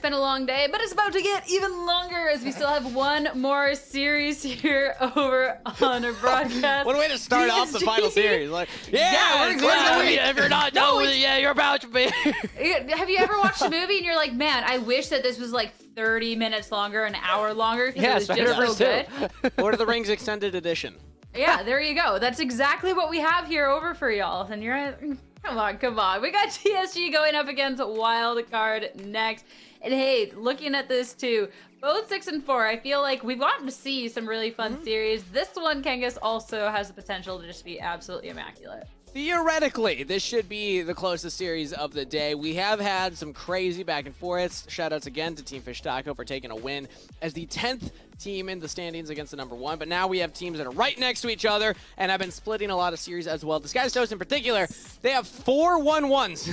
It's been a long day, but it's about to get even longer as we still have one more series here over on our broadcast. What a way to start DSG. off the final series. Like, Yeah, it's we're where's the good. week? If you're not done with it, yeah, you're about to be. Have you ever watched a movie and you're like, man, I wish that this was like 30 minutes longer, an hour longer, because Yeah, it was just so good. Lord of the Rings Extended Edition. Yeah, there you go. That's exactly what we have here over for y'all. And you're like, come on. We got DSG going up against Wildcard next. And hey, looking at this too, both 6 and 4, I feel like we've gotten to see some really fun series. This one, Kangas, also has the potential to just be absolutely immaculate. Theoretically, this should be the closest series of the day. We have had some crazy back and forths. Shoutouts again to Team Fish Taco for taking a win as the 10th team in the standings against the number 1. But now we have teams that are right next to each other and have been splitting a lot of series as well. Disguised Toast in particular, they have 4 1-1s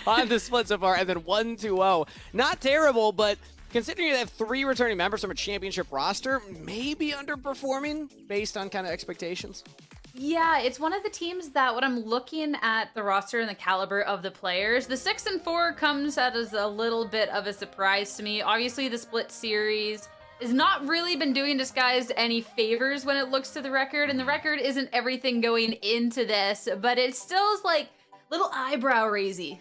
on the split so far and then 1-2-0. Not terrible, but considering they have 3 returning members from a championship roster, maybe underperforming based on kind of expectations. Yeah, it's one of the teams that when I'm looking at the roster and the caliber of the players, the 6 and 4 comes as a little bit of a surprise to me. Obviously, the split series has not really been doing Disguised any favors when it looks to the record, and the record isn't everything going into this, but it still is like little eyebrow raisy.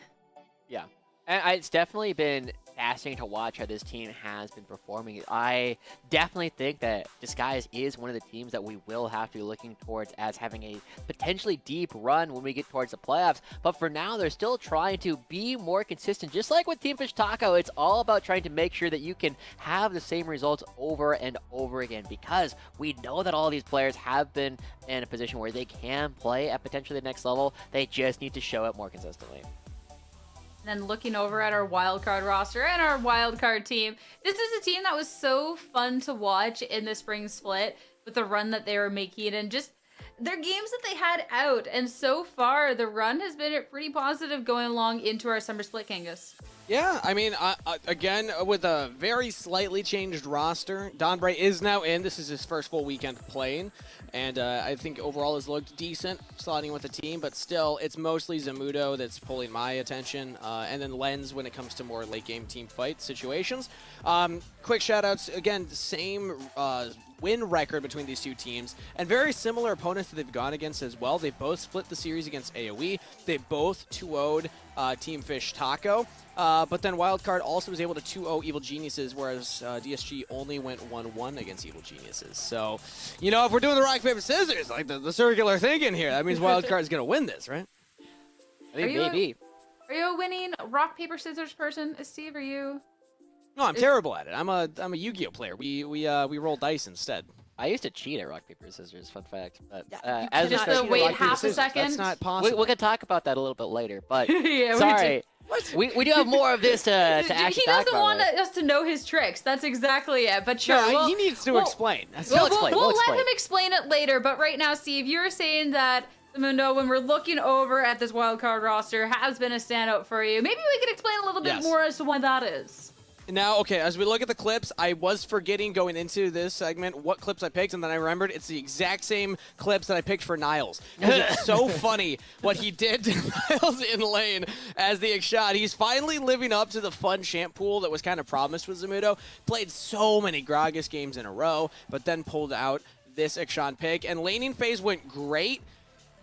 Yeah, and it's definitely been fascinating to watch how this team has been performing. I definitely think that Disguise is one of the teams that we will have to be looking towards as having a potentially deep run when we get towards the playoffs. But for now, they're still trying to be more consistent. Just like with Team Fish Taco, it's all about trying to make sure that you can have the same results over and over again, because we know that all these players have been in a position where they can play at potentially the next level. They just need to show it more consistently. And then looking over at our wildcard roster and our wildcard team, this is a team that was so fun to watch in the spring split with the run that they were making and just their games that they had out. And so far, the run has been pretty positive going along into our summer split, Kangas. Yeah, I mean, again, with a very slightly changed roster, Don Bray is now in. This is his first full weekend playing, and I think overall has looked decent slotting with the team, but still, it's mostly Zamudo that's pulling my attention, and then Lens when it comes to more late-game team fight situations. Quick shout-outs, again, same win record between these two teams, and very similar opponents that they've gone against as well. They both split the series against AoE. They both 2-0'd Team Fish Taco. But then Wildcard also was able to 2-0 Evil Geniuses, whereas DSG only went 1-1 against Evil Geniuses. So, you know, if we're doing the rock, paper, scissors, like the circular thinking here, that means Wildcard's going to win this, right? I think maybe. Are you a winning rock, paper, scissors person, Steve? Are you? No, I'm terrible at it. I'm a Yu-Gi-Oh player. We roll dice instead. I used to cheat at rock, paper, scissors, fun fact. But as just to wait half a second. That's not possible. We can talk about that a little bit later, but yeah, sorry. We do have more of this to actually talk about. He doesn't want us to know his tricks. That's exactly it. But sure, no, he needs to explain. We'll explain. We'll let him explain it later. But right now, Steve, you were saying that Mundo, when we're looking over at this wildcard roster, has been a standout for you. Maybe we could explain a little bit more as to why that is. Now, okay, as we look at the clips, I was forgetting going into this segment what clips I picked, and then I remembered it's the exact same clips that I picked for Niles. It's so funny what he did to Niles in lane as the shot. He's finally living up to the fun champ pool that was kind of promised with Zamudo. Played so many Gragas games in a row, but then pulled out this Akshan pick, and laning phase went great.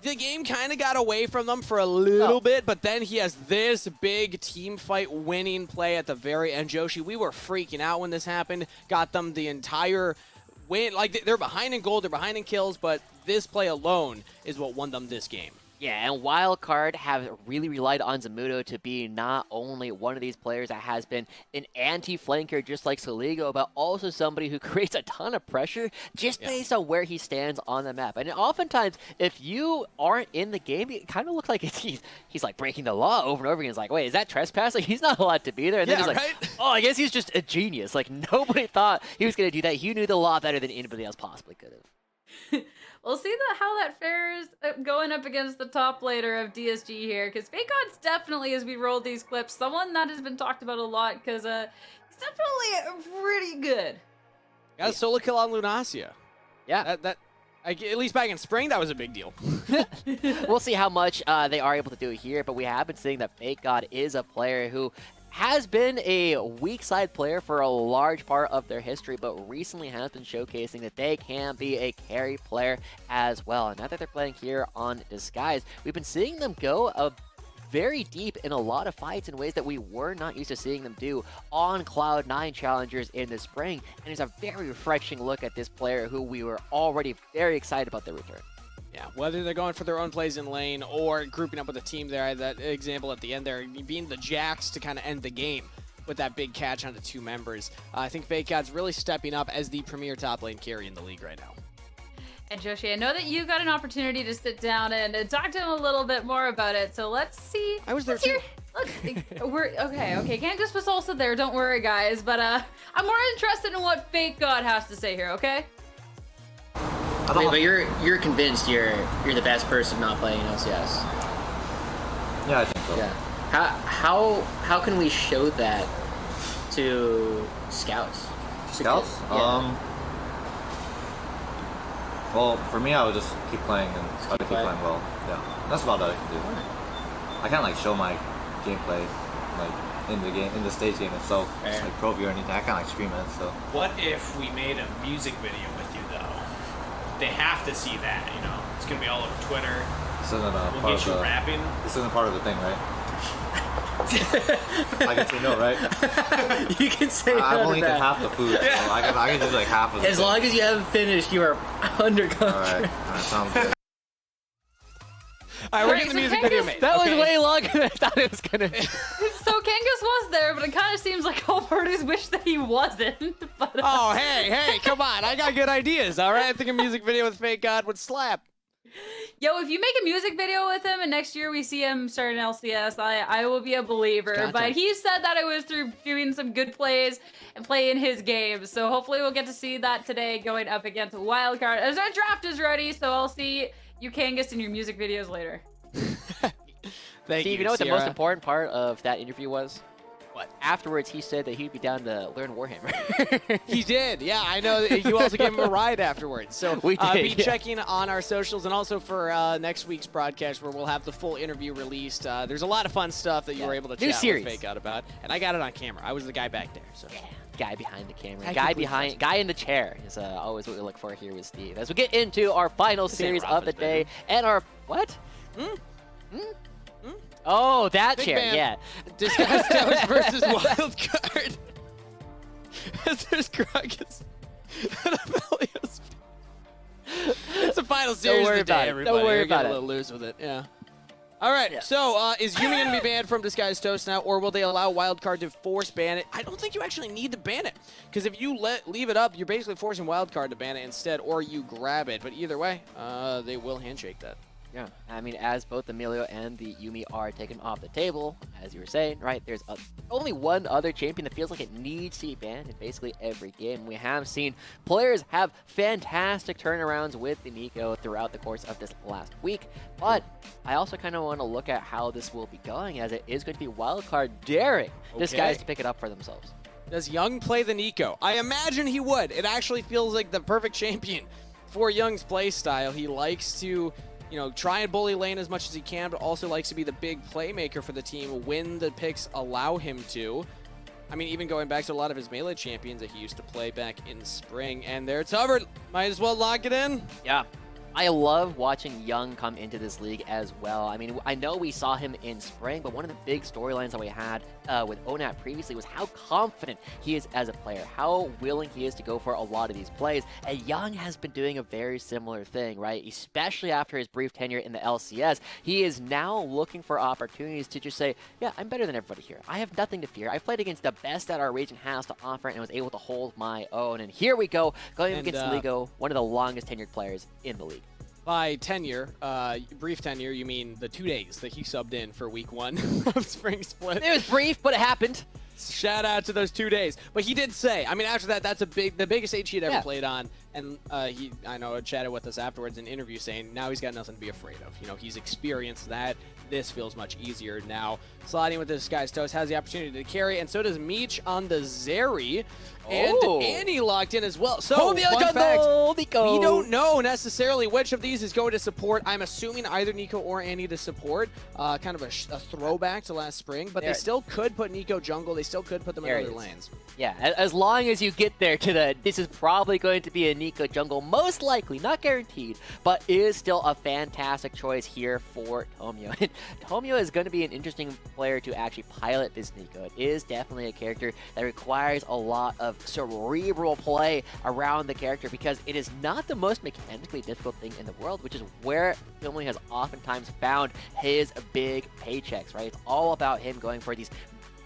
The game kind of got away from them for a little bit, but then he has this big team fight winning play at the very end. Joshi, we were freaking out when this happened. Got them the entire win. Like, they're behind in gold, they're behind in kills, but this play alone is what won them this game. Yeah, and Wildcard have really relied on Zamudo to be not only one of these players that has been an anti-flanker just like Soligo, but also somebody who creates a ton of pressure just based on where he stands on the map. And oftentimes, if you aren't in the game, it kind of looks like he's like breaking the law over and over again. It's like, wait, is that trespassing? He's not allowed to be there. And then he's like, oh, I guess he's just a genius. Like, nobody thought he was going to do that. He knew the law better than anybody else possibly could have. We'll see how that fares going up against the top laner of DSG here, because Fakeon's definitely, as we rolled these clips, someone that has been talked about a lot, because he's definitely pretty good. Got a solo kill on Lunacia. Yeah. At least back in spring, that was a big deal. We'll see how much they are able to do here, but we have been seeing that Fake God is a player who has been a weak side player for a large part of their history, but recently has been showcasing that they can be a carry player as well. And now that they're playing here on Disguise, we've been seeing them go very deep in a lot of fights in ways that we were not used to seeing them do on Cloud9 Challengers in the spring. And it's a very refreshing look at this player who we were already very excited about their return. Yeah, whether they're going for their own plays in lane or grouping up with a team there, that example at the end there, being the Jacks to kind of end the game with that big catch onto 2 members. I think FakeGod's really stepping up as the premier top lane carry in the league right now. And Joshi, I know that you got an opportunity to sit down and talk to him a little bit more about it, so let's see. I was there too. Okay. Kangas was also there, don't worry guys, but I'm more interested in what FakeGod has to say here, okay? Wait, but you're convinced you're the best person not playing LCS? Yeah, I think so. Yeah. How can we show that to scouts? Scouts? Yeah. Well, for me, I would just keep playing and try to keep playing well. Yeah, that's about all I can do. I can't like show my gameplay like in the stage game itself, like Pro View or anything. I can't like stream it. So. What if we made a music video with you though? They have to see that, you know. It's gonna be all over Twitter. This isn't We'll part get of you the, rapping. This isn't part of the thing, right? I can say no, right? You can say no. I've only to eaten that. half the food, so I can do like half of it. As long as you haven't finished, you are under contract. Alright, sounds good. All right, we're getting the music video made. That Okay. was way longer than I thought it was going to be. So Kangas was there, but it kind of seems like all parties wish that he wasn't. But, Oh, hey, come on. I got good ideas, all right? I think a music video with FakeGod would slap. Yo, if you make a music video with him and next year we see him start an LCS, I will be a believer. Content. But he said that it was through doing some good plays and playing his game. So hopefully we'll get to see that today going up against Wildcard. As our draft is ready, so I'll see you Kangas in your music videos later. Thank Steve, you know what the Sierra. most important part of that interview was? What? Afterwards, he said that he'd be down to learn Warhammer. He did, yeah. I know that you also gave him a ride afterwards. So We did, be yeah. checking on our socials and also for next week's broadcast where we'll have the full interview released. There's a lot of fun stuff that you were able to New chat series. with FakeGod about, and I got it on camera. I was the guy back there. So Guy behind the camera. I Guy completely behind. Guy in the chair is always what we look for here with Steve. As we get into our final This ain't series of the Rafa's day baby. and our what? Oh, that Big chair. man. Yeah. Disguise Toast versus Wildcard. As there's Crocus and Aphelios. It's the final series worry of the day, about it. everybody. Don't worry We're getting about a little loose with it, yeah. All right, so is Yumi going to be banned from Disguise Toast now, or will they allow Wildcard to force ban it? I don't think you actually need to ban it, because if you leave it up, you're basically forcing Wildcard to ban it instead, or you grab it. But either way, they will handshake that. Yeah, I mean, as both Emilio and the Yumi are taken off the table, as you were saying, right, there's only one other champion that feels like it needs to be banned in basically every game. We have seen players have fantastic turnarounds with the NACL throughout the course of this last week, but I also kind of want to look at how this will be going, as it is going to be Wildcard daring this guys to pick it up for themselves. Does Young play the Nico? I imagine he would. It actually feels like the perfect champion for Young's play style. He likes to, you know, try and bully lane as much as he can, but also likes to be the big playmaker for the team when the picks allow him to. I mean, even going back to a lot of his melee champions that he used to play back in spring. And there it's Hubbard. Might as well lock it in. Yeah. I love watching Young come into this league as well. I mean, I know we saw him in spring, but one of the big storylines that we had with Onat previously was how confident he is as a player, how willing he is to go for a lot of these plays. And Young has been doing a very similar thing, right? Especially after his brief tenure in the LCS. He is now looking for opportunities to just say, yeah, I'm better than everybody here. I have nothing to fear. I've played against the best that our region has to offer and was able to hold my own. And here we go, going against Ligo, one of the longest tenured players in the league. By tenure, brief tenure, you mean the 2 days that he subbed in for week 1 of Spring Split. It was brief, but it happened. Shout out to those 2 days. But he did say, I mean, after that, that's the biggest H he'd ever played on. And I know, chatted with us afterwards in an interview saying now he's got nothing to be afraid of. You know, he's experienced that. this feels much easier now. Sliding with the Disguised Toast has the opportunity to carry, and so does Meech on the Zeri. And Annie locked in as well. So, fun fact, we don't know necessarily which of these is going to support. I'm assuming either Nico or Annie to support. Kind of a throwback to last spring, but they still could put Nico jungle. They still could put them in other lanes. Yeah, as long as you get there to the, this is probably going to be a Nico jungle, most likely, not guaranteed, but it is still a fantastic choice here for Tomio. And Tomio is going to be an interesting player to actually pilot this Nico. It is definitely a character that requires a lot of cerebral play around the character because it is not the most mechanically difficult thing in the world, which is where Tomio has oftentimes found his big paychecks, right? It's all about him going for these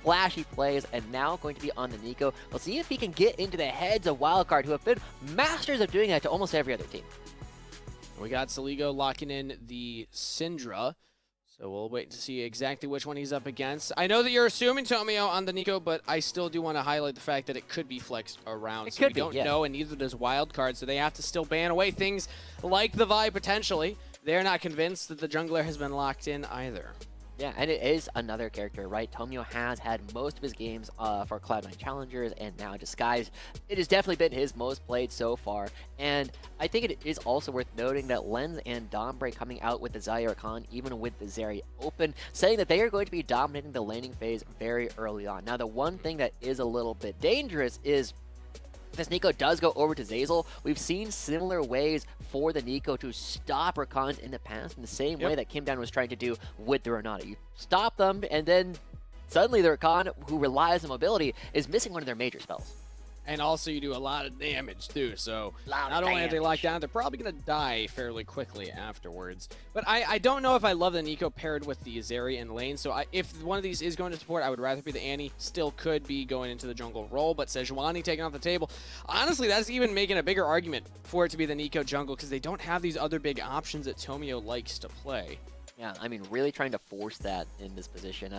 flashy plays, and now going to be on the Nico. We'll see if he can get into the heads of Wildcard, who have been masters of doing that to almost every other team. We got Saligo locking in the Syndra, so we'll wait to see exactly which one he's up against. I know that you're assuming Tomio on the Nico, but I still do want to highlight the fact that it could be flexed around. So we don't know, and neither does Wildcard, so they have to still ban away things like the Vi potentially. They're not convinced that the jungler has been locked in either. Yeah, and it is another character, right? Tomio has had most of his games for Cloud9 Challengers and now Disguise. It has definitely been his most played so far. And I think it is also worth noting that Lens and Dombre coming out with the Zaire Khan, even with the Zeri open, saying that they are going to be dominating the laning phase very early on. Now, the one thing that is a little bit dangerous is this Nico does go over to Zazel. We've seen similar ways for the Nico to stop Rakans in the past in the same way that Kim Down was trying to do with the Renata. You stop them, and then suddenly the Rakan, who relies on mobility, is missing one of their major spells. And also you do a lot of damage too, so not only are they locked down, they're probably going to die fairly quickly afterwards. But I don't know if I love the Nico paired with the Zeri in lane, so if one of these is going to support, I would rather be the Annie. Still could be going into the jungle role, but Sejuani taken off the table. Honestly, that's even making a bigger argument for it to be the Nico jungle, because they don't have these other big options that Tomio likes to play. Yeah, I mean, really trying to force that in this position.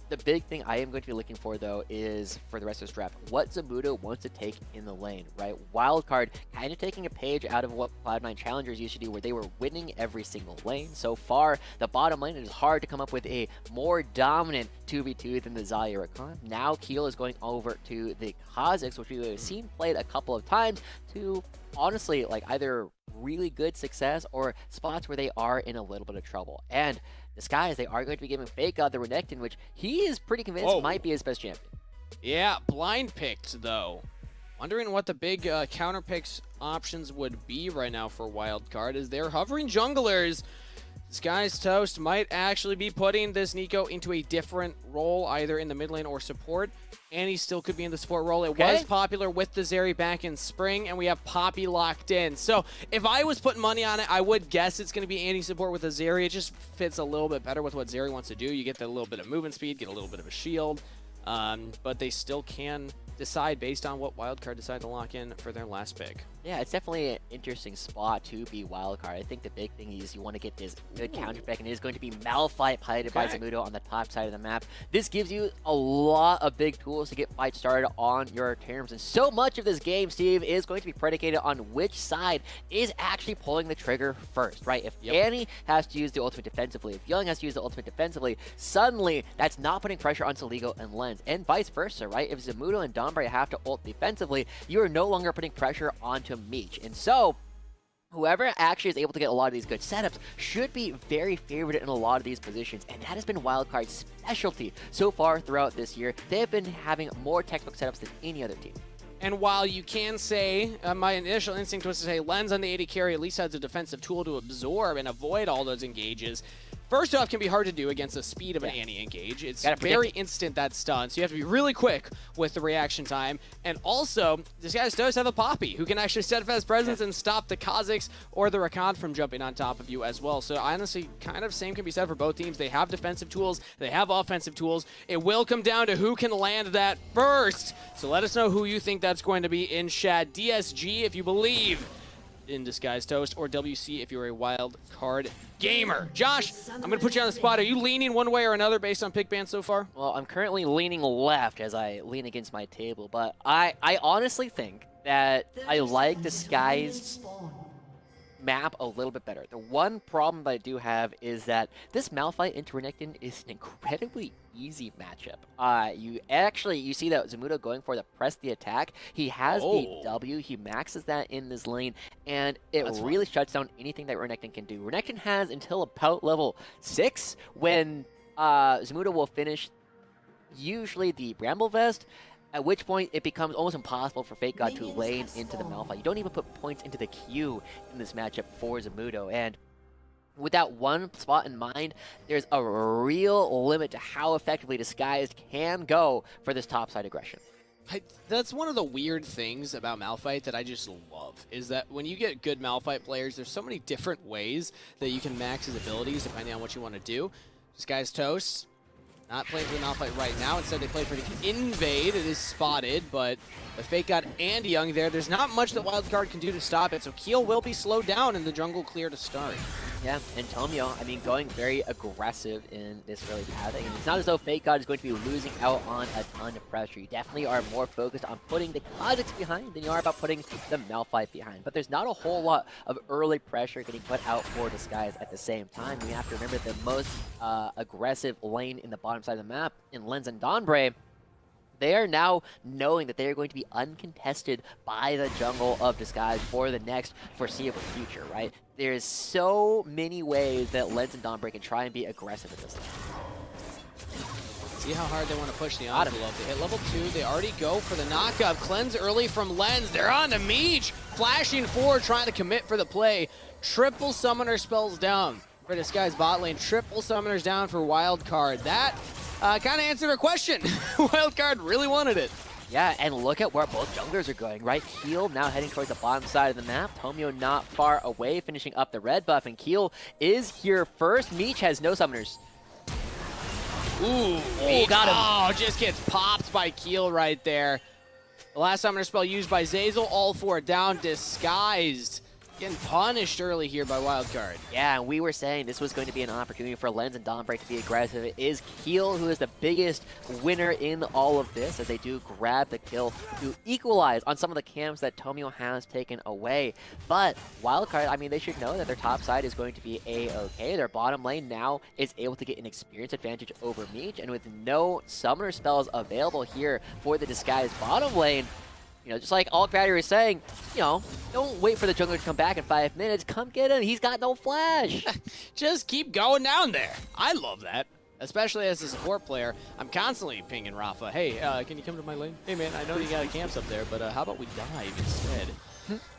The big thing I am going to be looking for, though, is for the rest of this draft, what Zamudo wants to take in the lane, right? Wildcard kind of taking a page out of what Cloud9 Challengers used to do, where they were winning every single lane. So far, the bottom lane, it is hard to come up with a more dominant 2v2 than the Zaire Khan. Now, Keel is going over to the Kha'Zix, which we've seen played a couple of times, to honestly, like, either really good success or spots where they are in a little bit of trouble. And Disguise, they are going to be giving Fake God the Renekton, which he is pretty convinced might be his best champion. Yeah, blind picked though. Wondering what the big counter picks options would be right now for Wildcard, as they're hovering junglers. Disguised Toast might actually be putting this Nico into a different role, either in the mid lane or support. And he still could be in the support role. It was popular with the Zeri back in spring, and we have Poppy locked in. So if I was putting money on it, I would guess it's going to be anti-support with the Zeri. It just fits a little bit better with what Zeri wants to do. You get that little bit of movement speed, get a little bit of a shield, but they still can decide based on what Wildcard decide to lock in for their last pick. Yeah, it's definitely an interesting spot to be Wildcard. I think the big thing is you want to get this good counter pick, and it is going to be Malphite piloted by Zamudo on the top side of the map. This gives you a lot of big tools to get fights started on your terms, and so much of this game, Steve, is going to be predicated on which side is actually pulling the trigger first, right? If Annie has to use the ultimate defensively, if Young has to use the ultimate defensively, suddenly that's not putting pressure on Saligo and Lens, and vice versa, right? If Zamudo and Dombre have to ult defensively, you are no longer putting pressure onto Meech. And so, whoever actually is able to get a lot of these good setups should be very favored in a lot of these positions, and that has been Wildcard's specialty so far throughout this year. They have been having more textbook setups than any other team. And while you can say, my initial instinct was to say Lens on the AD carry at least has a defensive tool to absorb and avoid all those engages. First off, can be hard to do against the speed of an Annie engage. It's very instant, that stun, so you have to be really quick with the reaction time. And also, this guy does have a Poppy who can actually steadfast presence and stop the Kha'Zix or the Rakan from jumping on top of you as well. So honestly, kind of same can be said for both teams. They have defensive tools, they have offensive tools. It will come down to who can land that first. So let us know who you think that's going to be in chat. DSG if you believe in Disguised Toast, or WC if you're a wild card gamer. Josh, I'm going to put you on the spot. Are you leaning one way or another based on pick ban so far? Well, I'm currently leaning left as I lean against my table, but I honestly think that I like Disguised map a little bit better. The one problem that I do have is that this Malphite into Renekton is an incredibly easy matchup. You see that Zamudo going for the press the attack. He has the W, he maxes that in this lane, and it really shuts down anything that Renekton can do. Renekton has until about level 6 when Zamudo will finish usually the Bramble Vest, at which point it becomes almost impossible for Fake God to lane into the Malphite. You don't even put points into the queue in this matchup for Zamudo, and with that one spot in mind, there's a real limit to how effectively Disguised can go for this topside aggression. That's one of the weird things about Malphite that I just love, is that when you get good Malphite players, there's so many different ways that you can max his abilities depending on what you want to do. Disguised Toast, not playing for the Malphite right now. Instead, they play for the invade. It is spotted, but with Fake God and Young there's not much that Wildcard can do to stop it, so Keel will be slowed down and the jungle clear to start. Yeah, and Tomio, I mean, going very aggressive in this early pathing. And it's not as though Fake God is going to be losing out on a ton of pressure. You definitely are more focused on putting the Kha'Zix behind than you are about putting the Malphite behind. But there's not a whole lot of early pressure getting put out for Disguise at the same time. You have to remember the most aggressive lane in the bottom side of the map in Lens and Dawnbray. They are now knowing that they are going to be uncontested by the jungle of Disguise for the next foreseeable future, right? There's so many ways that Lens and Dawnbreak can try and be aggressive at this time. See how hard they want to push the envelope. They hit level 2. They already go for the knockup. Cleanse early from Lens. They're on to Meech. Flashing forward, trying to commit for the play. Triple summoner spells down for Disguise bot lane. Triple summoners down for Wildcard. That kind of answered our question. Wildcard really wanted it. Yeah, and look at where both junglers are going, right? Keel now heading towards the bottom side of the map. Tomio not far away, finishing up the red buff, and Keel is here first. Meech has no summoners. Ooh, got him. Oh, just gets popped by Keel right there. The last summoner spell used by Zazel, all four down, Disguised. Getting punished early here by Wildcard. Yeah, and we were saying this was going to be an opportunity for Lens and Dawnbreak to be aggressive. It is Keel who is the biggest winner in all of this, as they do grab the kill to equalize on some of the camps that Tomio has taken away. But Wildcard, I mean, they should know that their top side is going to be A-okay. Their bottom lane now is able to get an experience advantage over Meech, and with no summoner spells available here for the Disguised bottom lane, you know, just like Alk Battery was saying, you know, don't wait for the jungler to come back in 5 minutes. Come get him. He's got no flash. Just keep going down there. I love that. Especially as a support player, I'm constantly pinging Rafa. Hey, can you come to my lane? Hey, man, I know you got camps up there, but how about we dive instead?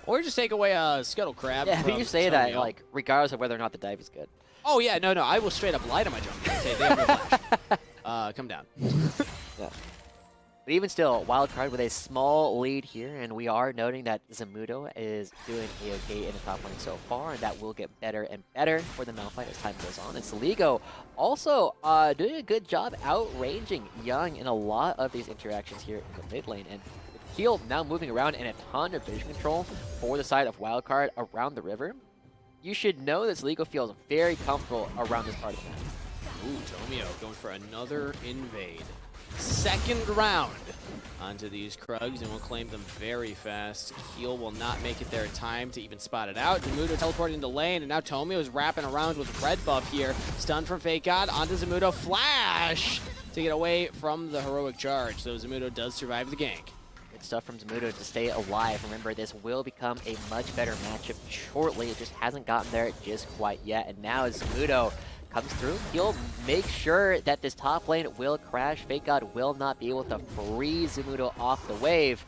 Or just take away a Scuttle Crab. Yeah, but you say that, like, regardless of whether or not the dive is good. Oh, yeah, no, I will straight up lie to my jungler and say they have no flash. Come down. Yeah. But even still, Wildcard with a small lead here, and we are noting that Zamudo is doing A-okay in the top lane so far, and that will get better and better for the Malphite as time goes on. And Saligo also doing a good job outranging Young in a lot of these interactions here in the mid lane. And with Keel now moving around and a ton of vision control for the side of Wildcard around the river, you should know that Saligo feels very comfortable around this part of the map. Ooh, Tomio going for another invade. Second round onto these Krugs, and we'll claim them very fast. Keel will not make it there in time to even spot it out. Zamudo teleporting into lane, and now Tomio is wrapping around with red buff here. Stun from Fake God onto Zamudo. Flash to get away from the heroic charge. So Zamudo does survive the gank. Good stuff from Zamudo to stay alive. Remember, this will become a much better matchup shortly. It just hasn't gotten there just quite yet. And now as Zamudo comes through, he'll make sure that this top lane will crash. Fake God will not be able to free Zamudo off the wave.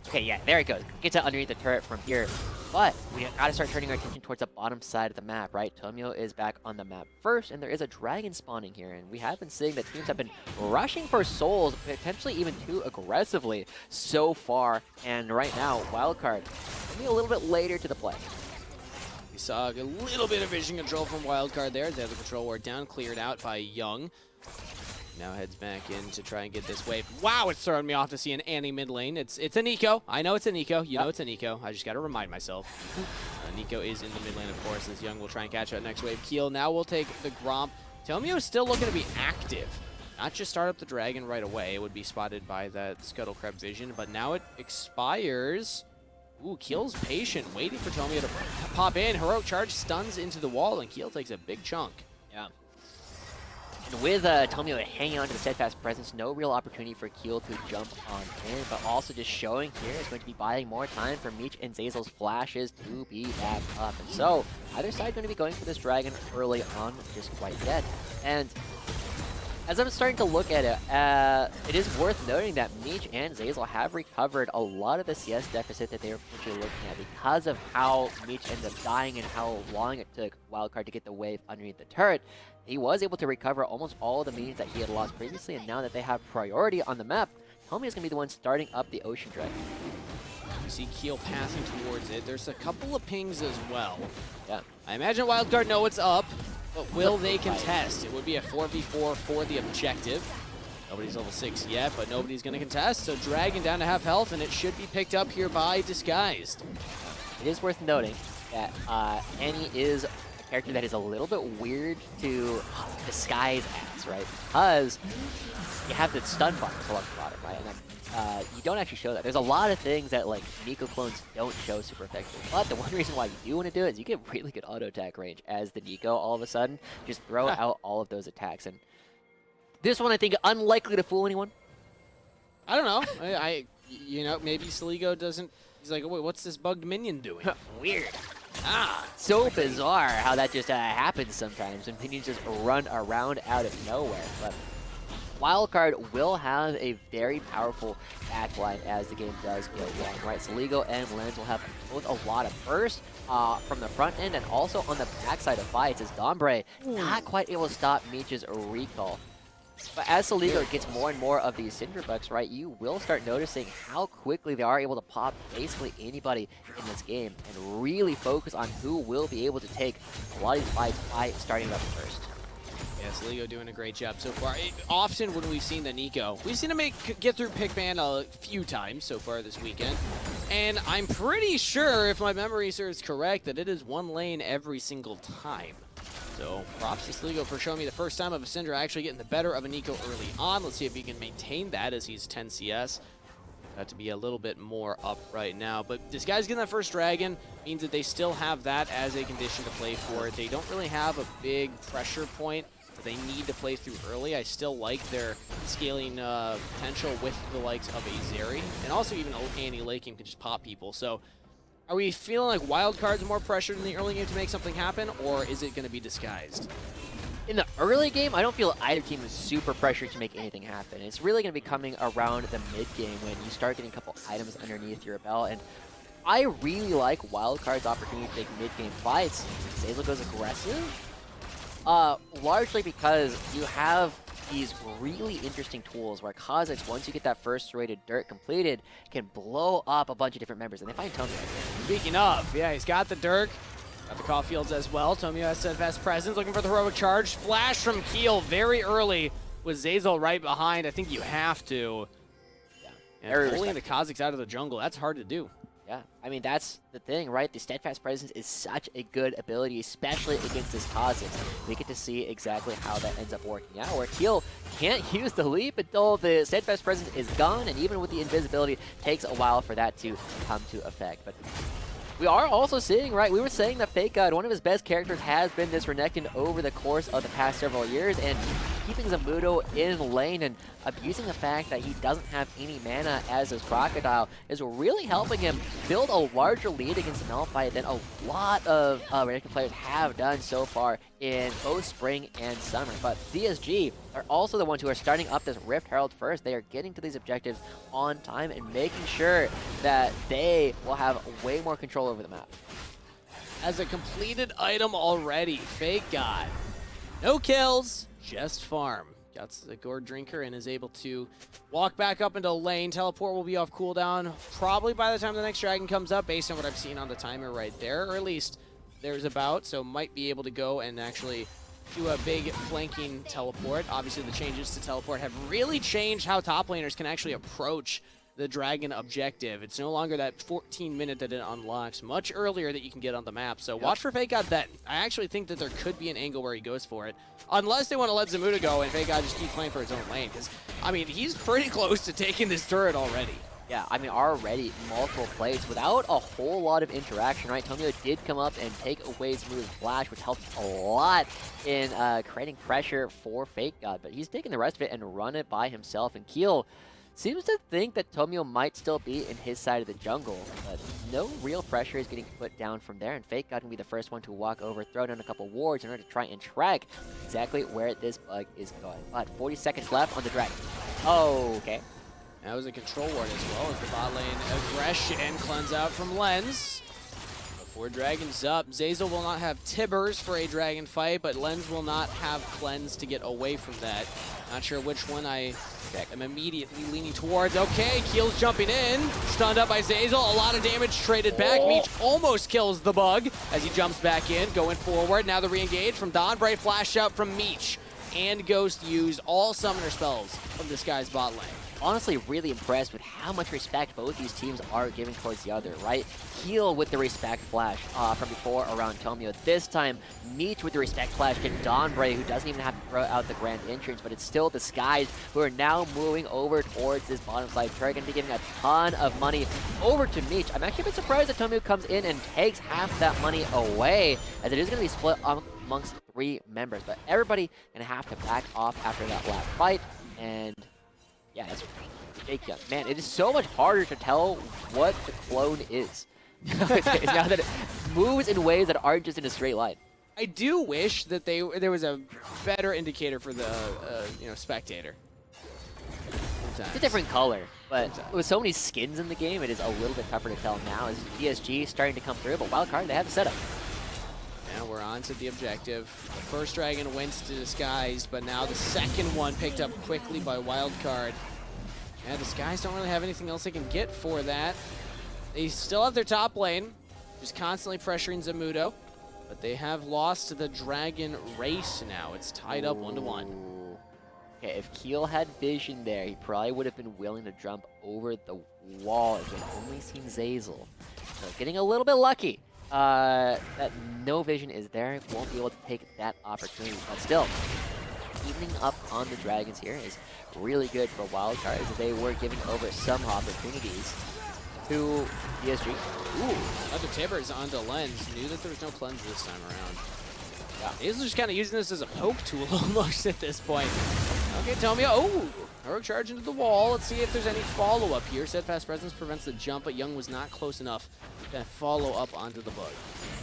Okay, yeah, there it goes. Gets out underneath the turret from here. But we gotta start turning our attention towards the bottom side of the map, right? Tomio is back on the map first, and there is a dragon spawning here. And we have been seeing that teams have been rushing for souls, potentially even too aggressively so far. And right now, Wildcard maybe a little bit later to the play. We saw a little bit of vision control from Wildcard there. They have the control ward down, cleared out by Young. Now heads back in to try and get this wave. Wow, it's throwing me off to see an Annie mid lane. It's an Eco. I know it's an Eco. You know it's an Eco. I just got to remind myself. Nico is in the mid lane, of course, as Young will try and catch that next wave. Keel now will take the Gromp. Tomio is still looking to be active. Not just start up the dragon right away. It would be spotted by that Scuttle Crab vision, but now it expires. Ooh, Keel's patient, waiting for Tomio to pop in. Heroic Charge stuns into the wall, and Keel takes a big chunk. Yeah. And with Tomio hanging on to the steadfast presence, no real opportunity for Keel to jump on in, but also just showing here is going to be buying more time for Meech and Zazel's flashes to be back up. And so, either side going to be going for this dragon early on, just quite yet. And as I'm starting to look at it, it is worth noting that Meech and Zazel have recovered a lot of the CS deficit that they were potentially looking at because of how Meech ended up dying and how long it took Wildcard to get the wave underneath the turret. He was able to recover almost all of the minions that he had lost previously, and now that they have priority on the map, Tommy is going to be the one starting up the Ocean Dragon. You see Keel passing towards it. There's a couple of pings as well. Yeah. I imagine Wildcard know it's up, but will they contest? It would be a 4v4 for the objective. Nobody's level 6 yet, but nobody's going to contest, so Dragon down to half health, and it should be picked up here by Disguised. It is worth noting that Annie is a character that is a little bit weird to disguise as, right? Because you have the stun bar to look about it, right? And then, you don't actually show that. There's a lot of things that like NACL clones don't show super effectively. But the one reason why you do want to do it is you get really good auto attack range as the NACL all of a sudden. Just throw out all of those attacks. And this one I think unlikely to fool anyone. I don't know. You know, maybe Saligo doesn't. He's like, wait, what's this bugged minion doing? Weird. So bizarre how that just happens sometimes when minions just run around out of nowhere. But Wildcard will have a very powerful backline as the game does go along, right? Saligo and Lens will have both a lot of burst from the front end and also on the backside of fights as Dombre not quite able to stop Meech's recall. But as Saligo gets more and more of these Cinderbucks, right, you will start noticing how quickly they are able to pop basically anybody in this game and really focus on who will be able to take a lot of these fights by starting up first. Yeah, Saligo doing a great job so far. Often when we've seen the Nico, we've seen him get through Pickman a few times so far this weekend. And I'm pretty sure, if my memory serves correct, that it is one lane every single time. So props to Saligo for showing me the first time of a Syndra actually getting the better of a Nico early on. Let's see if he can maintain that as he's 10 CS. Got to be a little bit more up right now. But this guy's getting that first dragon means that they still have that as a condition to play for. They don't really have a big pressure point that they need to play through early. I still like their scaling potential with the likes of a Zeri. And also even Annie Laking can just pop people. So are we feeling like Wildcard's more pressured in the early game to make something happen, or is it going to be Disguised? In the early game, I don't feel either team is super pressured to make anything happen. It's really going to be coming around the mid game when you start getting a couple items underneath your belt. And I really like Wildcard's opportunity to take mid game fights. Zazel goes aggressive, largely because you have these really interesting tools where Kha'Zix, once you get that first rated dirt completed, can blow up a bunch of different members, and they find Tomio. Speaking of, yeah, he's got the Dirk, got the Caulfields as well. Tomio has steadfast presence, looking for the heroic charge. Flash from Keel very early with Zazel right behind. I think you have to. Yeah, and pulling the Kha'Zix out of the jungle, that's hard to do. Yeah, I mean, that's the thing, right? The Steadfast Presence is such a good ability, especially against this Kha'Zix. We get to see exactly how that ends up working out, where Keel can't use the leap until the Steadfast Presence is gone, and even with the invisibility, it takes a while for that to come to effect. But we are also seeing, right, we were saying that Fake God, one of his best characters, has been this Renekton over the course of the past several years, and keeping Zamudo in lane and abusing the fact that he doesn't have any mana as his Crocodile is really helping him build a larger lead against Malphite than a lot of Renekton players have done so far in both spring and summer. But DSG are also the ones who are starting up this Rift Herald first. They are getting to these objectives on time and making sure that they will have way more control over the map. As a completed item already, Fake God. No kills, just farm. Got the Gourd Drinker and is able to walk back up into lane. Teleport will be off cooldown probably by the time the next dragon comes up, based on what I've seen on the timer right there, or at least there's about, so might be able to go and actually do a big flanking teleport. Obviously the changes to teleport have really changed how top laners can actually approach the dragon objective. It's no longer that 14-minute that it unlocks, much earlier that you can get on the map. So watch for Fake God then. I actually think that there could be an angle where he goes for it, unless they want to let Zamuda go and Fake God just keeps playing for his own lane, because, I mean, he's pretty close to taking this turret already. Yeah, I mean, already multiple plays without a whole lot of interaction, right? Tomio did come up and take away Smooth's flash, which helped a lot in creating pressure for Fake God, but he's taken the rest of it and run it by himself, and Keel seems to think that Tomio might still be in his side of the jungle, but no real pressure is getting put down from there, and Fake God can be the first one to walk over, throw down a couple wards in order to try and track exactly where this bug is going. But 40 seconds left on the Dragon. Oh, okay. That was a control ward as well as the bot lane aggression cleanse out from Lens. Before Dragon's up, Zeyzal will not have Tibbers for a Dragon fight, but Lens will not have Cleanse to get away from that. Not sure which one I am immediately leaning towards. Okay, Keel's jumping in. Stunned up by Zeyzal. A lot of damage traded back. Meech almost kills the bug as he jumps back in, going forward. Now the re-engage from Dawnbright. Flash out from Meech. And Ghost used all summoner spells from this guy's bot lane. Honestly, really impressed with how much respect both these teams are giving towards the other, right? Heal with the respect flash from before around Tomio. This time, Meech with the respect flash to Dawnbray, who doesn't even have to throw out the grand entrance, but it's still the Skies who are now moving over towards this bottom side. They're going to be giving a ton of money over to Meech. I'm actually a bit surprised that Tomio comes in and takes half that money away, as it is going to be split amongst 3 members, but everybody going to have to back off after that last fight, and yeah, that's fake young. Man, it is so much harder to tell what the clone is. Now that it moves in ways that aren't just in a straight line. I do wish that there was a better indicator for the spectator. It's a different color, but with so many skins in the game, it is a little bit tougher to tell now. As DSG starting to come through, but Wildcard, they have the setup. Now we're on to the objective. The first Dragon went to Disguise, but now the second one picked up quickly by Wildcard. Yeah, Disguise don't really have anything else they can get for that. They still have their top lane, just constantly pressuring Zamudo, but they have lost to the Dragon race now. It's tied up 1-1. Okay, if Keel had vision there, he probably would have been willing to jump over the wall as we've only seen Zeyzal. So getting a little bit lucky. That no vision is there, won't be able to take that opportunity, but still, evening up on the Dragons here is really good for Wildcard, as they were giving over some opportunities to DSG. Ooh, other Tibbers onto Lens. Knew that there was no cleanse this time around. Yeah, he's just kind of using this as a poke tool almost at this point. Okay, Tomio. Oh, heroic charge into the wall. Let's see if there's any follow-up here. Steadfast Presence prevents the jump, but Young was not close enough to follow up onto the bug.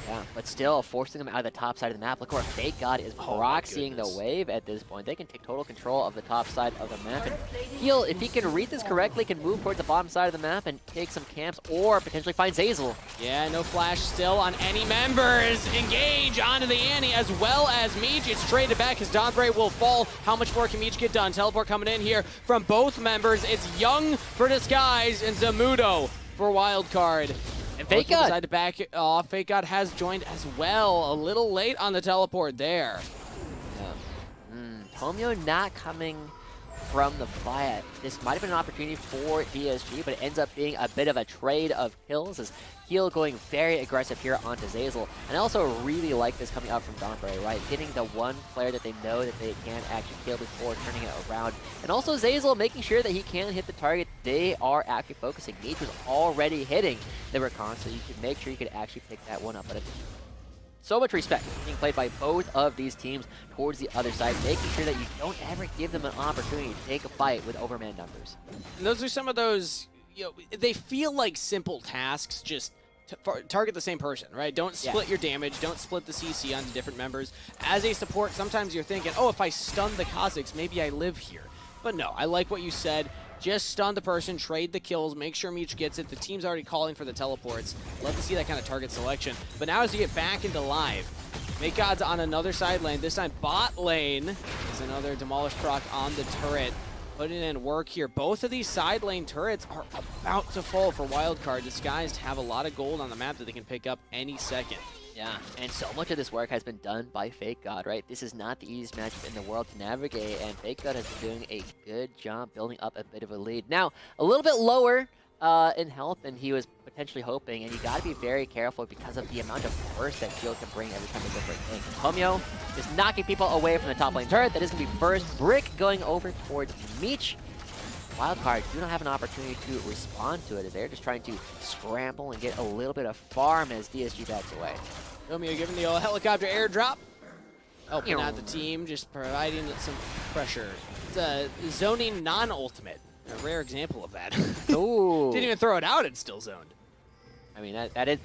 Yeah, but still forcing them out of the top side of the map. Look where Fake God is proxying the wave at this point. They can take total control of the top side of the map. And Heel, if he can read this correctly, can move towards the bottom side of the map and take some camps or potentially find Zeyzal. Yeah, no flash still on any members. Engage onto the Annie as well as Meech. It's traded back as Dawnbray will fall. How much more can Meech get done? Teleport coming in here from both members. It's Young for Disguise and Zamudo for Wildcard. And Fake God decided to back it off. Fake God has joined as well. A little late on the teleport there. Yeah. Tomio not coming from the fight. This might have been an opportunity for DSG, but it ends up being a bit of a trade of kills as Heel going very aggressive here onto Zeyzal. And I also really like this coming out from Dawnbray, right? Getting the one player that they know that they can actually kill before turning it around. And also Zeyzal making sure that he can hit the target they are actually focusing. Meech was already hitting the recon, so you could make sure you could actually pick that one up. But so much respect being played by both of these teams towards the other side, making sure that you don't ever give them an opportunity to take a fight with overman numbers. And those are some of those, they feel like simple tasks, just target the same person, right? Don't split your damage, don't split the CC onto different members. As a support, sometimes you're thinking, oh, if I stun the Kha'Zix, maybe I live here. But no, I like what you said. Just stun the person, trade the kills, make sure Meech gets it. The team's already calling for the teleports. Love to see that kind of target selection. But now as you get back into live, Fake God's on another side lane. This time bot lane is another Demolish proc on the turret. Putting in work here. Both of these side lane turrets are about to fall for Wildcard. Disguised have a lot of gold on the map that they can pick up any second. Yeah, and so much of this work has been done by Fake God, right? This is not the easiest matchup in the world to navigate, and Fake God has been doing a good job building up a bit of a lead. Now, a little bit lower in health than he was potentially hoping, and you got to be very careful because of the amount of burst that Shield can bring every time they go for a gank. Tomio is knocking people away from the top lane turret. That is going to be first. Brick going over towards Meech. Wildcard do not have an opportunity to respond to it as they're just trying to scramble and get a little bit of farm as DSG backs away. Romeo giving the old helicopter airdrop. Helping out the team, just providing some pressure. It's a zoning non-ultimate. A rare example of that. Ooh. Didn't even throw it out, it's still zoned. I mean, that is...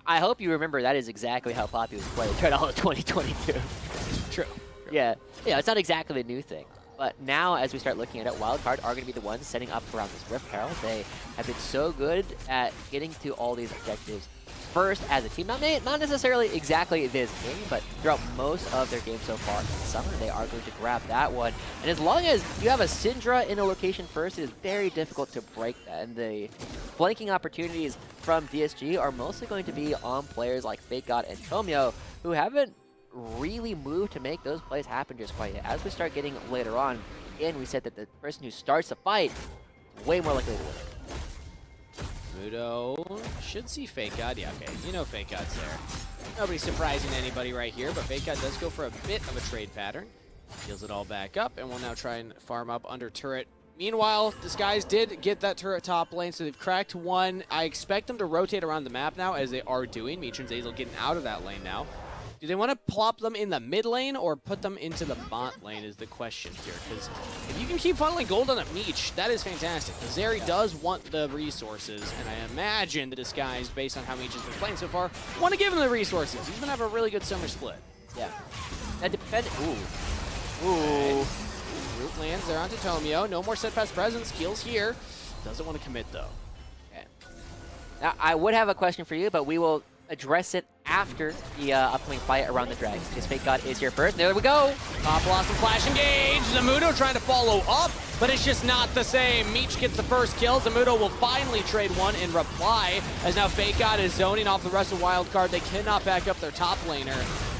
I hope you remember that is exactly how Poppy was played throughout all of 2022. True. Yeah, it's not exactly a new thing. But now, as we start looking at it, Wildcard are going to be the ones setting up around this Rift Herald. They have been so good at getting to all these objectives first as a team. Not necessarily exactly this game, but throughout most of their games so far in the summer, they are going to grab that one. And as long as you have a Syndra in a location first, it is very difficult to break that. And the flanking opportunities from DSG are mostly going to be on players like FakeGod and Tomio, who haven't really moved to make those plays happen just quite yet. As we start getting later on, again, we said that the person who starts the fight is way more likely to win. Mudo should see FakeGod. Yeah, okay. You know FakeGod's there. Nobody's surprising anybody right here, but FakeGod does go for a bit of a trade pattern. Heals it all back up, and will now try and farm up under turret. Meanwhile, Disguise did get that turret top lane, so they've cracked one. I expect them to rotate around the map now, as they are doing. Meech and Zazel getting out of that lane now. Do they want to plop them in the mid lane or put them into the bot lane is the question here. Because if you can keep funneling gold on a Meech, that is fantastic. Because Zeri does want the resources, and I imagine the Disguise, based on how Meech has been playing so far, want to give him the resources. He's going to have a really good summer split. Yeah. That depends. Ooh. Okay. Root lands there onto Tomio. No more steadfast presence. Kills here. Doesn't want to commit, though. Okay. Now, I would have a question for you, but we will address it after the upcoming fight around the dragons. Because FakeGod is here first. There we go. Top Blossom flash engage. Zamudo trying to follow up, but it's just not the same. Meech gets the first kill. Zamudo will finally trade one in reply, as now FakeGod is zoning off the rest of Wildcard. They cannot back up their top laner.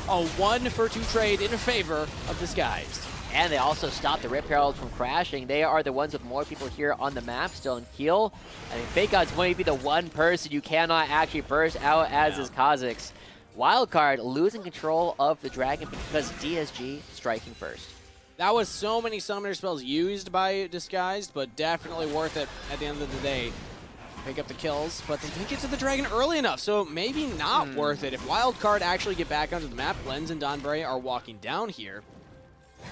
A 1-for-2 trade in favor of Disguised. And they also stopped the Rip Herald from crashing. They are the ones with more people here on the map still in Kiel. I mean, FakeGod's going to be the one person you cannot actually burst out as is Kha'Zix. Wildcard losing control of the dragon because DSG striking first. That was so many summoner spells used by Disguised, but definitely worth it at the end of the day. Pick up the kills, but they didn't get to the dragon early enough, so maybe not worth it. If Wildcard actually get back onto the map, Lens and Donbray are walking down here.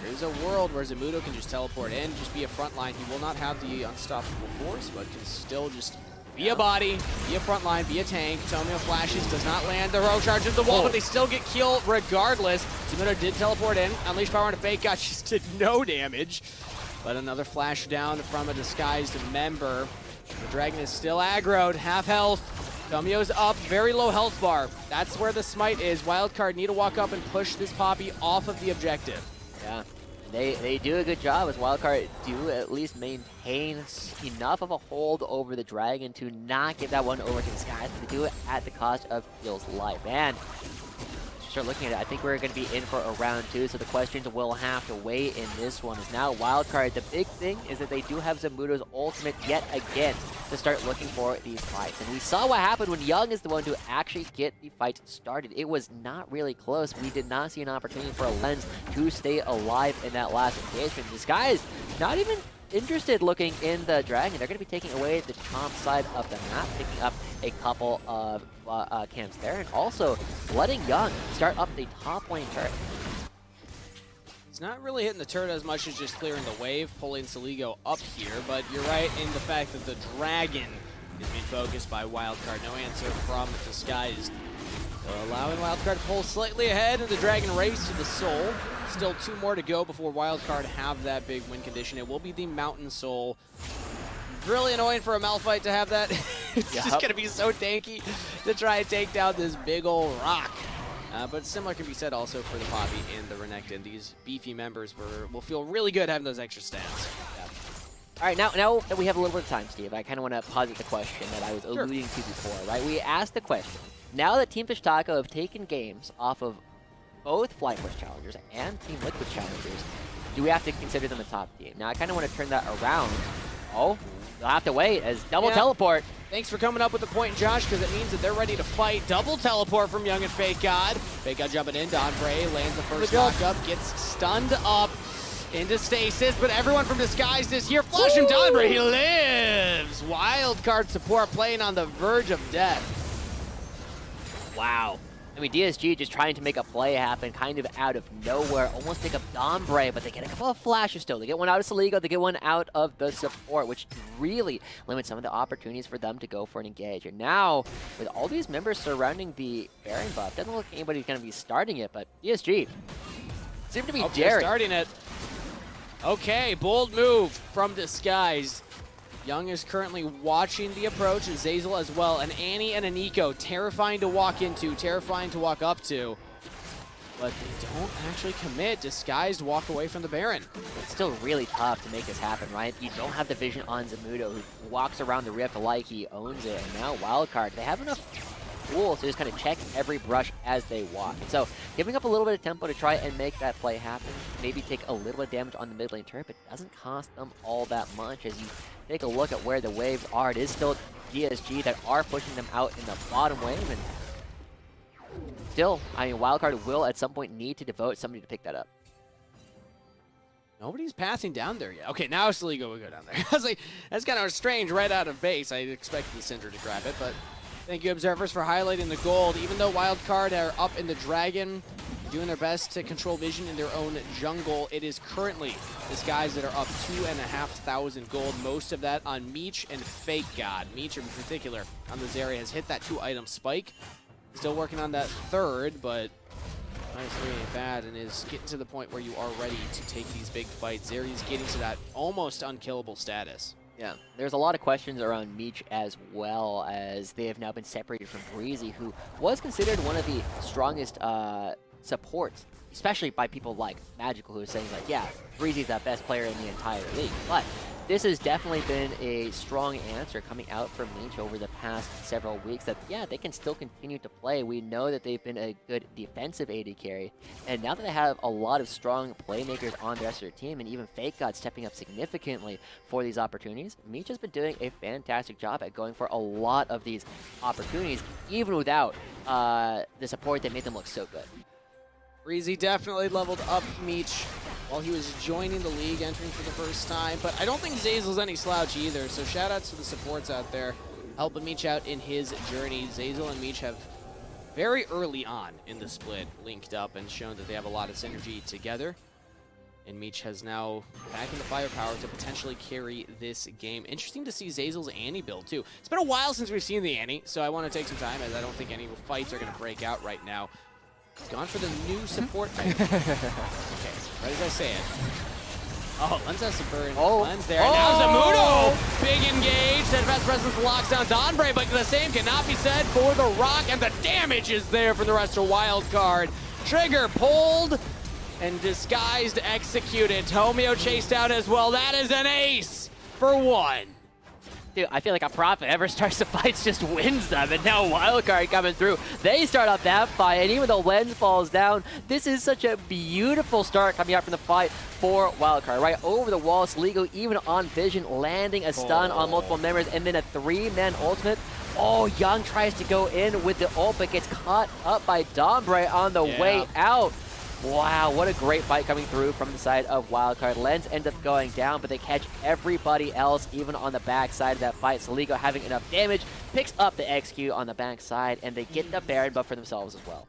There's a world where Zamudo can just teleport in, just be a front line. He will not have the unstoppable force, but can still just be a body, be a front line, be a tank. Tomio flashes, does not land. The row charges the wall, but they still get killed regardless. Zamudo did teleport in, unleash power on a FakeGod, just did no damage. But another flash down from a Disguised member. The dragon is still aggroed, half health. Tomio's up, very low health bar. That's where the smite is. Wildcard need to walk up and push this Poppy off of the objective. Yeah, they do a good job as Wildcard do at least maintain enough of a hold over the dragon to not give that one over to Disguise, but they do it at the cost of Keel's life. And start looking at it, I think we're going to be in for a round two, so the questions will have to weigh in this one. Is now Wildcard, the big thing is that they do have Zamudo's ultimate yet again to start looking for these fights. And we saw what happened when Young is the one to actually get the fight started. It was not really close. We did not see an opportunity for a Lens to stay alive in that last engagement. This guy is not even interested looking in the dragon. They're going to be taking away the top side of the map, picking up a couple of camps there, and also letting Young start up the top lane turret. He's not really hitting the turret as much as just clearing the wave, pulling Saligo up here, but you're right in the fact that the dragon is being focused by Wildcard. No answer from Disguised. So allowing Wildcard to pull slightly ahead, and the dragon race to the soul. Still 2 more to go before Wildcard have that big win condition. It will be the Mountain Soul. Really annoying for a Malphite to have that. It's just going to be so tanky to try and take down this big old rock. But similar can be said also for the Poppy and the Renekton. These beefy members will feel really good having those extra stats. Yeah. All right, now that we have a little bit of time, Steve, I kind of want to posit the question that I was alluding to before, right? We asked the question, now that Team Fish Taco have taken games off of both FlyQuest Challengers and Team Liquid Challengers, do we have to consider them a top team? Now, I kind of want to turn that around. Oh, you'll have to wait as double teleport. Thanks for coming up with the point, Josh, because it means that they're ready to fight. Double teleport from Young and FakeGod. FakeGod jumping in. Donbray lands the first knock up, gets stunned up. Into stasis, but everyone from Disguised is here. Flush him down, but he lives. Wildcard support playing on the verge of death. Wow. I mean, DSG just trying to make a play happen kind of out of nowhere. Almost pick up Dombre, but they get a couple of flashes still. They get one out of Saligo, they get one out of the support, which really limits some of the opportunities for them to go for an engage. And now, with all these members surrounding the Baron buff, doesn't look like anybody's going to be starting it, but DSG seem to be daring. Starting it. Okay, bold move from Disguised. Young is currently watching the approach, and Zazel as well. And Annie and a Nico, terrifying to walk into, terrifying to walk up to. But they don't actually commit. Disguised walk away from the Baron. It's still really tough to make this happen, right? You don't have the vision on Zamudo, who walks around the rift like he owns it. And now Wildcard, they have enough tools to just kind of check every brush as they walk. And so giving up a little bit of tempo to try and make that play happen, maybe take a little bit of damage on the mid lane turret, but it doesn't cost them all that much. As you take a look at where the waves are, it is still DSG that are pushing them out in the bottom wave. And still, I mean, Wildcard will at some point need to devote somebody to pick that up. Nobody's passing down there yet. Okay, now Saligo will go down there. I was like, that's kind of strange right out of base. I expected the Cinder to grab it, but thank you, observers, for highlighting the gold. Even though Wildcard are up in the Dragon, doing their best to control vision in their own jungle, it is currently Disguised that are up 2,500 gold. Most of that on Meech and Fake God. Meech in particular on this area has hit that 2-item spike. Still working on that third, but -3 ain't bad, and is getting to the point where you are ready to take these big fights. Zeri's getting to that almost unkillable status. Yeah, there's a lot of questions around Meech as well, as they have now been separated from Breezy, who was considered one of the strongest supports, especially by people like Magical, who are saying like, yeah, Breezy's the best player in the entire league. But this has definitely been a strong answer coming out from Meech over the past several weeks that, yeah, they can still continue to play. We know that they've been a good defensive AD carry, and now that they have a lot of strong playmakers on the rest of their team, and even Fake God stepping up significantly for these opportunities, Meech has been doing a fantastic job at going for a lot of these opportunities, even without the support that made them look so good. Breezy definitely leveled up Meech while he was joining the league, entering for the first time. But I don't think Zazel's any slouch either, so shout-outs to the supports out there helping Meech out in his journey. Zazel and Meech have very early on in the split linked up and shown that they have a lot of synergy together. And Meech has now back in the firepower to potentially carry this game. Interesting to see Zazel's Annie build, too. It's been a while since we've seen the Annie, so I want to take some time, as I don't think any fights are going to break out right now. Gone for the new support type. Okay, right as I say it. Oh, Lens has some burn. Oh. Lens there. And now Zamudo! Big engage. Steadfast Presence locks down Donbre, but the same cannot be said for the Rock, and the damage is there for the rest of Wildcard. Trigger pulled and Disguised executed. Tomio chased out as well. That is an ace for one. Dude, I feel like a Prophet ever starts the fights just wins them, and now Wildcard coming through. They start off that fight, and even though Lens falls down, this is such a beautiful start coming out from the fight for Wildcard. Right over the wall, Saligo even on vision, landing a stun on multiple members, and then a 3-man ultimate. Oh, Young tries to go in with the ult, but gets caught up by Dombre on the way out. Wow, what a great fight coming through from the side of Wildcard. Lens ends up going down, but they catch everybody else, even on the back side of that fight. Saligo having enough damage, picks up the XQ on the back side, and they get the Baron buff for themselves as well.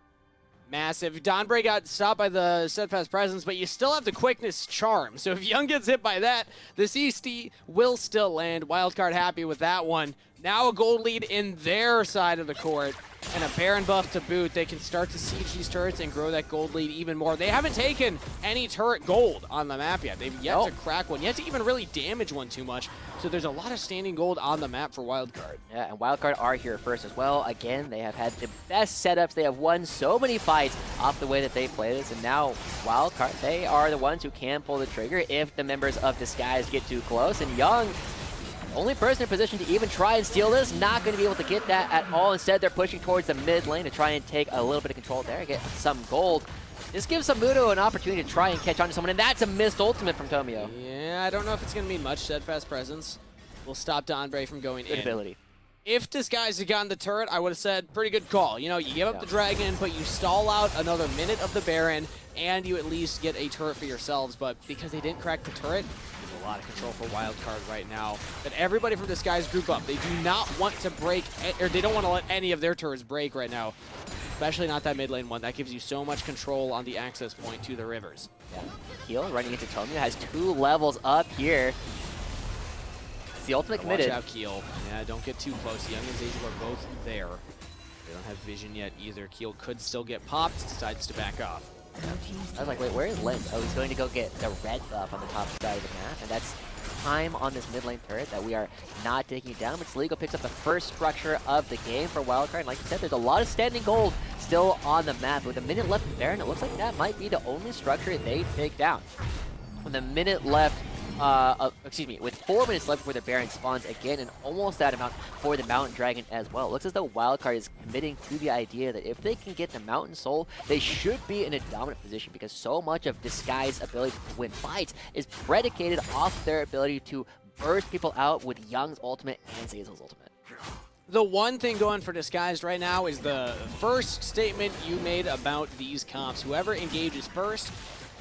Massive. Donbre got stopped by the Steadfast Presence, but you still have the Quickness Charm. So if Young gets hit by that, the CST will still land. Wildcard happy with that one. Now a gold lead in their side of the court, and a Baron buff to boot. They can start to siege these turrets and grow that gold lead even more. They haven't taken any turret gold on the map yet. They've yet to crack one, yet to even really damage one too much. So there's a lot of standing gold on the map for Wildcard. Yeah, and Wildcard are here first as well. Again, they have had the best setups. They have won so many fights off the way that they play this, and now Wildcard, they are the ones who can pull the trigger if the members of Disguise get too close. And Young, only person in position to even try and steal this, not going to be able to get that at all. Instead, they're pushing towards the mid lane to try and take a little bit of control there, get some gold. This gives Zamudo an opportunity to try and catch on to someone, and that's a missed ultimate from Tomio. Yeah, I don't know if it's going to mean much. Steadfast Presence will stop Donbre from going Good in. ability. If Disguise had gotten the turret, I would have said, pretty good call. You know, you give up the Dragon, but you stall out another minute of the Baron, and you at least get a turret for yourselves. But because they didn't crack the turret, there's a lot of control for Wildcard right now. But everybody from Disguise group up. They do not want to break, or they don't want to let any of their turrets break right now. Especially not that mid lane one. That gives you so much control on the access point to the rivers. Yeah. Heal running into Tomio has 2 levels up here. It's the ultimate committed. Watch out, Keel. Yeah, don't get too close. Young and Zazel are both there. They don't have vision yet either. Keel could still get popped, decides to back off. I was like, wait, where is Link? Oh, he's going to go get the red buff on the top side of the map, and that's time on this mid lane turret that we are not taking it down, but Sligo picks up the first structure of the game for Wildcard. And like you said, there's a lot of standing gold still on the map. With a minute left in Baron, it looks like that might be the only structure they take down. With a minute left, with 4 minutes left before the Baron spawns again, and almost that amount for the Mountain Dragon as well. It looks as though Wildcard is committing to the idea that if they can get the Mountain Soul, they should be in a dominant position, because so much of Disguise's ability to win fights is predicated off their ability to burst people out with Young's ultimate and Zazel's ultimate. The one thing going for Disguised right now is the first statement you made about these comps. Whoever engages first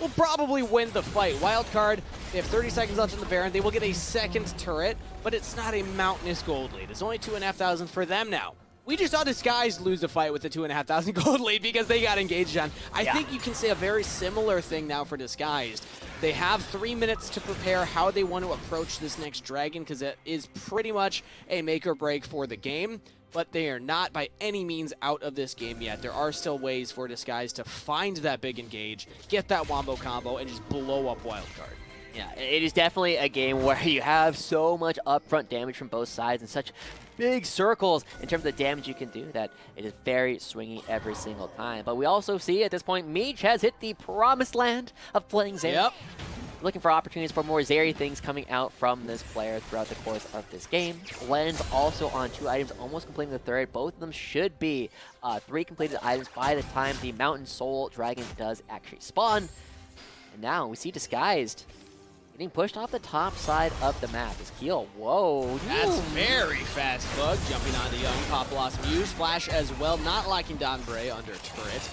will probably win the fight. Wildcard, they have 30 seconds left in the Baron. They will get a second turret, but it's not a mountainous gold lead. It's only 2,500 for them now. We just saw Disguised lose a fight with the 2,500 gold lead because they got engaged on. I think you can say a very similar thing now for Disguised. They have 3 minutes to prepare how they want to approach this next Dragon, because it is pretty much a make or break for the game. But they are not by any means out of this game yet. There are still ways for Disguise to find that big engage, get that wombo combo, and just blow up Wildcard. Yeah, it is definitely a game where you have so much upfront damage from both sides and such big circles in terms of the damage you can do that it is very swingy every single time. But we also see at this point, Meech has hit the promised land of playing Zeri. Yep. Looking for opportunities for more Zeri things coming out from this player throughout the course of this game. Len's also on 2 items, almost completing the third. Both of them should be 3 completed items by the time the Mountain Soul Dragon does actually spawn. And now we see Disguised getting pushed off the top side of the map. Is Keel, whoa. That's very fast, Bug. Jumping onto Young, Pop lost Muse, Flash as well, not locking Don Bray under turret.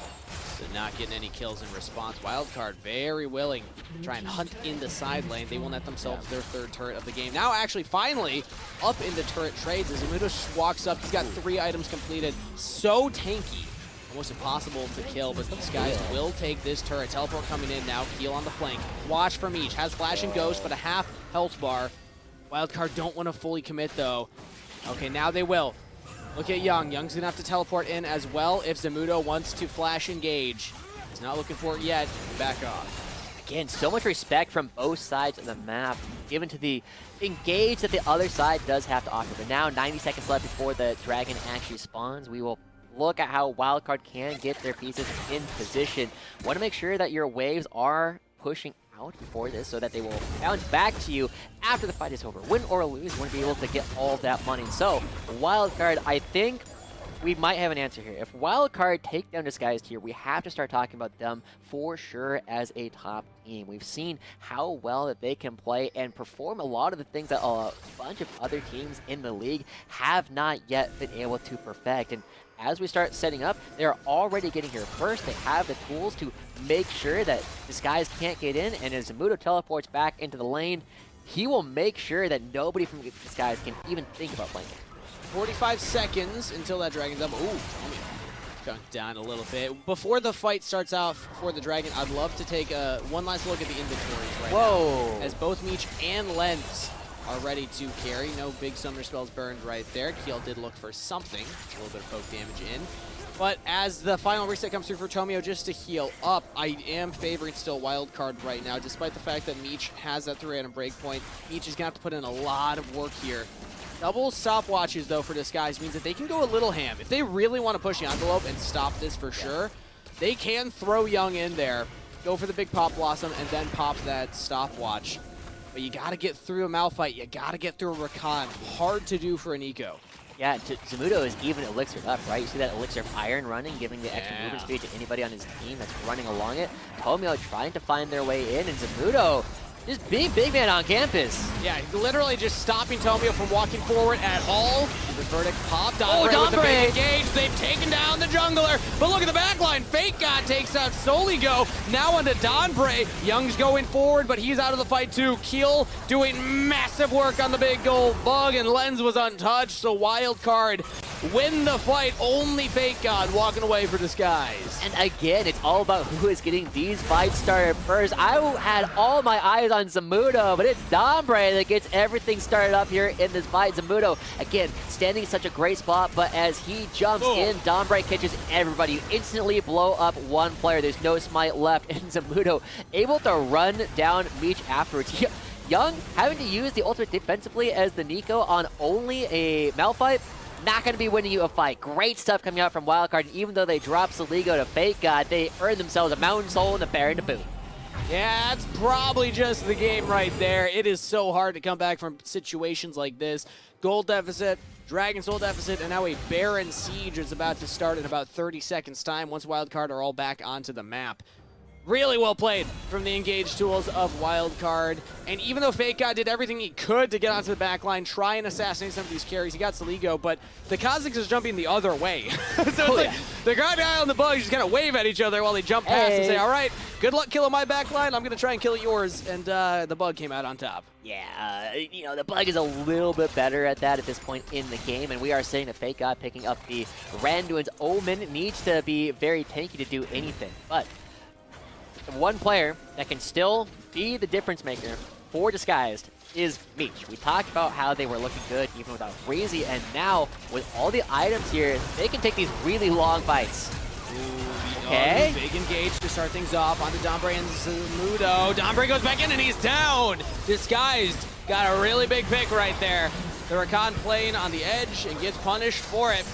So not getting any kills in response. Wildcard very willing to try and hunt in the side lane. They will net themselves their 3rd turret of the game. Now actually finally up into turret trades as Zamudo walks up. He's got 3 items completed. So tanky. Almost impossible to kill, but these guys will take this turret. Teleport coming in now. Keel on the flank. Watch from each. Has Flash and Ghost, but a half health bar. Wildcard don't want to fully commit though. Okay, now they will. Look at Young. Young's going to have to teleport in as well if Zamudo wants to flash engage. He's not looking for it yet. Back off. Again, so much respect from both sides of the map given to the engage that the other side does have to offer. But now 90 seconds left before the Dragon actually spawns. We will look at how Wildcard can get their pieces in position. Want to make sure that your waves are pushing out before this so that they will bounce back to you after the fight is over. Win or lose, you want to be able to get all of that money. So, Wildcard, I think we might have an answer here. If Wildcard take down Disguised here, we have to start talking about them for sure as a top team. We've seen how well that they can play and perform a lot of the things that a bunch of other teams in the league have not yet been able to perfect. And as we start setting up, they're already getting here first. They have the tools to make sure that Disguise can't get in, and as Zamudo teleports back into the lane, he will make sure that nobody from Disguise can even think about playing it. 45 seconds until that Dragon's up. Ooh, chunked down a little bit. Before the fight starts out for the Dragon, I'd love to take one last look at the inventories right now. As both Meech and Lens are ready to carry. No big summoner spells burned right there. Keel did look for something. A little bit of poke damage in. But as the final reset comes through for Tomio just to heal up, I am favoring still Wildcard right now, despite the fact that Meech has that 3-item breakpoint. Meech is going to have to put in a lot of work here. Double stopwatches, though, for Disguise means that they can go a little ham. If they really want to push the envelope and stop this for sure, they can throw Young in there, go for the big Pop Blossom, and then pop that stopwatch. But you got to get through a Malphite. You got to get through a Rakan. Hard to do for an eco. Yeah, Zamudo is even elixired up, right? You see that elixir of iron running, giving the extra movement speed to anybody on his team that's running along it. Tomio trying to find their way in, and Zamudo Just being big man on campus. Yeah, literally just stopping Tomio from walking forward at all. The verdict popped. Oh, Donbray with the big Donbray! engage. They've taken down the jungler. But look at the backline. Fake God takes out Soligo. Now onto Donbray. Young's going forward, but he's out of the fight too. Keel doing massive work on the big goal. Bug and Lens was untouched, so Wildcard win the fight. Only Fake God walking away for Disguise. And again, it's all about who is getting these fights started first. I had all my eyes on Zamudo, but it's Donbray that gets everything started up here in this fight. Zamudo, again, standing in such a great spot, but as he jumps in, Donbray catches everybody. You instantly blow up one player. There's no smite left, and Zamudo able to run down Meech afterwards. Young having to use the ultimate defensively as the NACL on only a Malphite. Not going to be winning you a fight. Great stuff coming out from Wildcard, and even though they dropped Soligo to Fake God, they earned themselves a Mountain Soul and a Baron to boot. Yeah, that's probably just the game right there. It is so hard to come back from situations like this. Gold deficit, Dragon Soul deficit, and now a Baron Siege is about to start in about 30 seconds time once Wildcard are all back onto the map. Really well played from the engage tools of Wildcard. And even though Fake God did everything he could to get onto the back line, try and assassinate some of these carries, he got Soligo, but the Kha'Zix is jumping the other way. So it's like the guy on the bug just kind of wave at each other while they jump past and say, all right, good luck killing my back line. I'm going to try and kill yours. And the bug came out on top. Yeah, you know, the bug is a little bit better at that at this point in the game, and we are seeing that Fake God picking up the Randuin's Omen needs to be very tanky to do anything. But one player that can still be the difference maker for Disguised is Meech. We talked about how they were looking good even without Breezy, and now with all the items here, they can take these really long fights. Okay. Big engage to start things off onto Donbray and Zamudo. Donbray goes back in and he's down. Disguised got a really big pick right there. The Rakan playing on the edge and gets punished for it.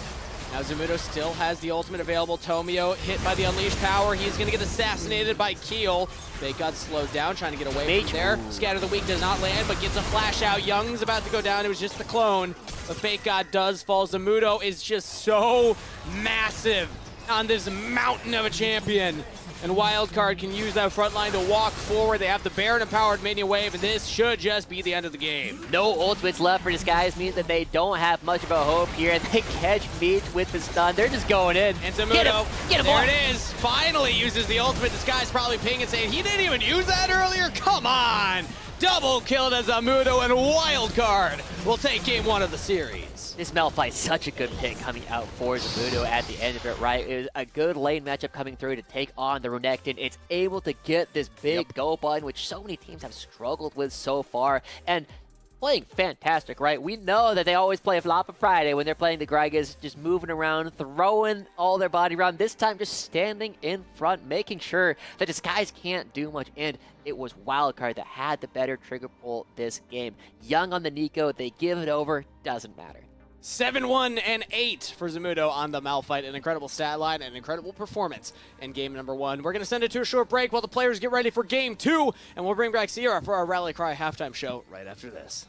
Now Zamudo still has the ultimate available. Tomio hit by the Unleashed Power. He's going to get assassinated by Keel. Fake got slowed down, trying to get away from there. Scatter the Weak does not land, but gets a flash out. Young's about to go down. It was just the clone. But Fake God does fall. Zamudo is just so massive on this mountain of a champion. And Wildcard can use that front line to walk forward. They have the Baron-empowered minion wave, and this should just be the end of the game. No ultimates left for Disguise means that they don't have much of a hope here. They catch Meech with the stun. They're just going in. And Zamudo, get him, there it is, finally uses the ultimate. Disguise probably ping and saying, he didn't even use that earlier? Come on! Double kill to Zamudo, and Wildcard will take game one of the series. This Malphite's such a good pick coming out for Zamudo at the end of it, right? It was a good lane matchup coming through to take on the Renekton. It's able to get this big go button, which so many teams have struggled with so far. And playing fantastic, right? We know that they always play Floppa Friday when they're playing the Gragas, just moving around, throwing all their body around. This time just standing in front, making sure that Disguise can't do much. And it was Wildcard that had the better trigger pull this game. Young on the NACL, they give it over, doesn't matter. 7-1 and 8 for Zamudo on the Malphite. An incredible stat line and an incredible performance in game number one. We're going to send it to a short break while the players get ready for game two, and we'll bring back Sierra for our Rally Cry halftime show right after this.